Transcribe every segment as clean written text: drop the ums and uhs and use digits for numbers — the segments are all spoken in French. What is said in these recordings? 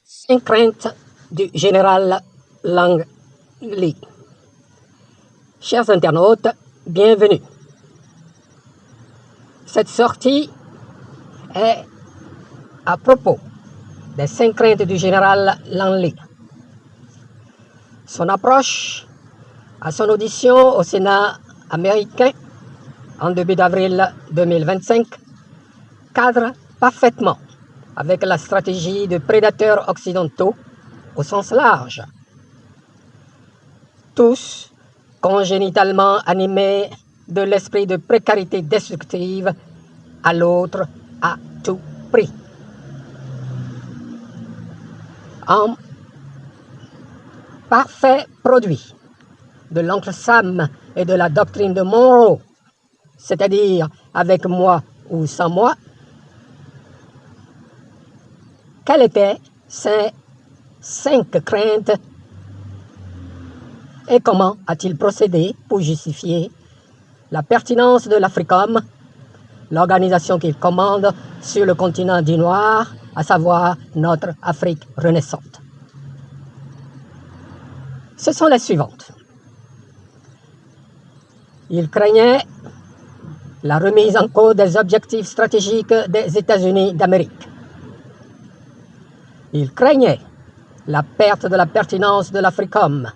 5 craintes du général Langley. Chers internautes, bienvenue. Cette sortie est à propos des 5 craintes du général Langley. Son approche à son audition au Sénat américain en début d'avril 2025 cadre parfaitement avec la stratégie de prédateurs occidentaux au sens large. Tous congénitalement animés de l'esprit de précarité destructive à l'autre à tout prix. En parfait produit de l'oncle Sam et de la doctrine de Monroe, c'est-à-dire avec moi ou sans moi, quelles étaient ces 5 craintes et comment a-t-il procédé pour justifier la pertinence de l'Africom, l'organisation qu'il commande sur le continent du Noir, à savoir notre Afrique renaissante? Ce sont les suivantes. Il craignait la remise en cause des objectifs stratégiques des États-Unis d'Amérique. Il craignait la perte de la pertinence de l'Africom.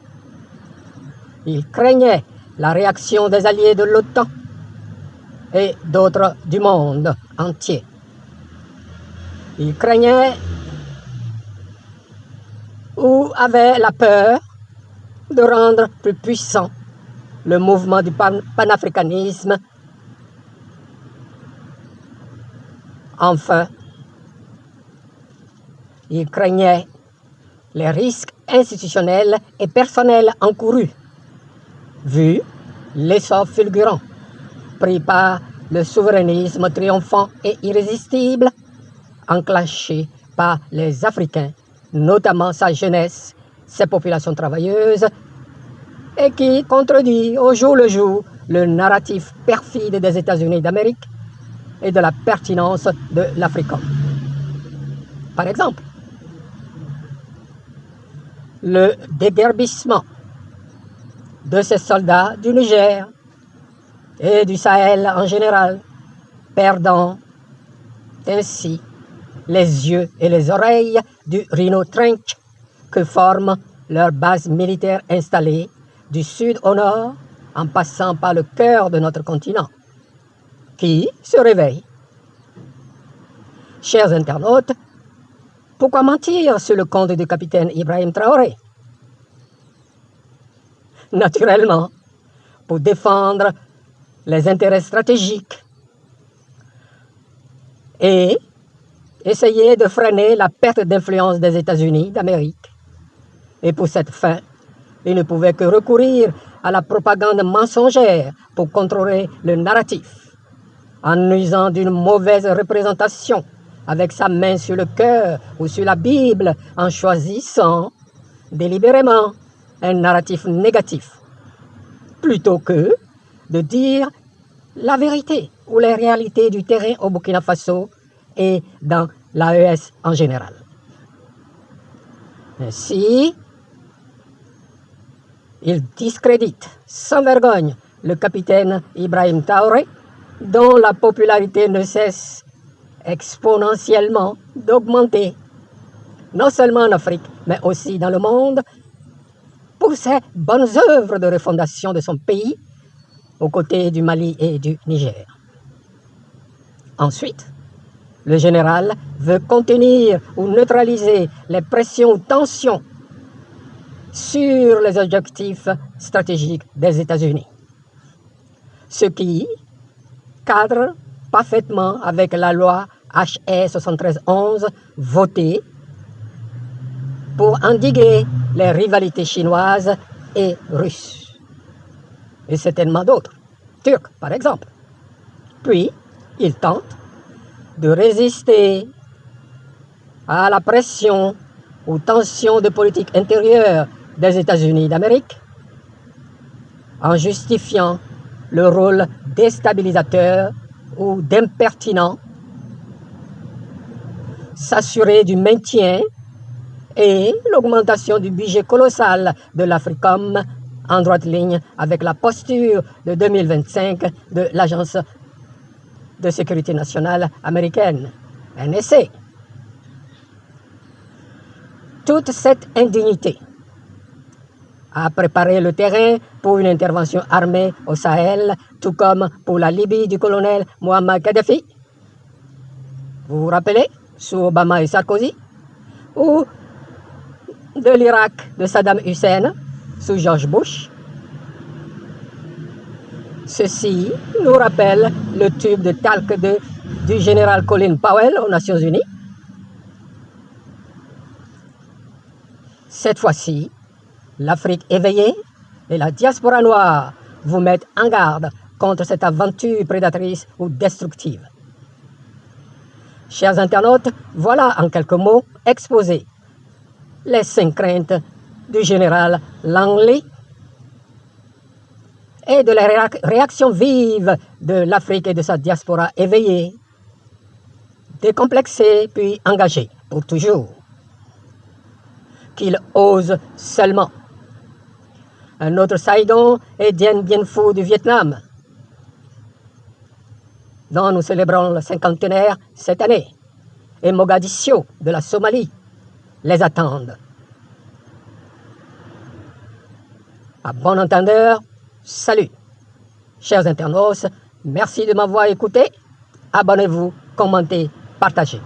Il craignait la réaction des alliés de l'OTAN et d'autres du monde entier. Il craignait ou avait la peur de rendre plus puissant le mouvement du panafricanisme. Enfin, il craignait les risques institutionnels et personnels encourus, vu l'essor fulgurant pris par le souverainisme triomphant et irrésistible, enclenché par les Africains, notamment sa jeunesse, ses populations travailleuses, et qui contredit au jour le jour le narratif perfide des États-Unis d'Amérique et de la pertinence de l'Africom. Par exemple, le déguerpissement de ces soldats du Niger et du Sahel en général, perdant ainsi les yeux et les oreilles du Rhino Trench que forment leurs bases militaires installées du sud au nord en passant par le cœur de notre continent, qui se réveille. Chers internautes, pourquoi mentir sur le compte du capitaine Ibrahim Traoré? Naturellement, pour défendre les intérêts stratégiques et essayer de freiner la perte d'influence des États-Unis d'Amérique. Et pour cette fin, il ne pouvait que recourir à la propagande mensongère pour contrôler le narratif, en usant d'une mauvaise représentation avec sa main sur le cœur ou sur la Bible, en choisissant délibérément un narratif négatif, plutôt que de dire la vérité ou les réalités du terrain au Burkina Faso et dans l'AES en général. Ainsi, il discrédite sans vergogne le capitaine Ibrahim Traoré, dont la popularité ne cesse exponentiellement d'augmenter, non seulement en Afrique, mais aussi dans le monde, pour ses bonnes œuvres de refondation de son pays, aux côtés du Mali et du Niger. Ensuite, le général veut contenir ou neutraliser les pressions ou tensions sur les objectifs stratégiques des États-Unis, ce qui cadre parfaitement avec la loi HE 7311 votée pour endiguer les rivalités chinoises et russes, et certainement d'autres, turcs par exemple. Puis, il tente de résister à la pression ou tension de politique intérieure des États-Unis d'Amérique en justifiant le rôle déstabilisateur ou d'impertinent, s'assurer du maintien et l'augmentation du budget colossal de l'Africom en droite ligne avec la posture de 2025 de l'Agence de sécurité nationale américaine, NSA. Toute cette indignité a préparé le terrain pour une intervention armée au Sahel, tout comme pour la Libye du colonel Muammar Kadhafi. Vous vous rappelez, sous Obama et Sarkozy, ou de l'Irak de Saddam Hussein, sous George Bush. Ceci nous rappelle le tube de talc du général Colin Powell aux Nations Unies. Cette fois-ci, l'Afrique éveillée et la diaspora noire vous mettent en garde contre cette aventure prédatrice ou destructive. Chers internautes, voilà en quelques mots exposés les 5 craintes du général Langley et de la réaction vive de l'Afrique et de sa diaspora éveillée, décomplexée puis engagée pour toujours. Qu'il ose seulement. Un autre Saigon est Dien Bien Phu du Vietnam, dont nous célébrons le 50e cette année, et Mogadiscio de la Somalie les attendent. À bon entendeur, salut. Chers internautes, merci de m'avoir écouté. Abonnez-vous, commentez, partagez.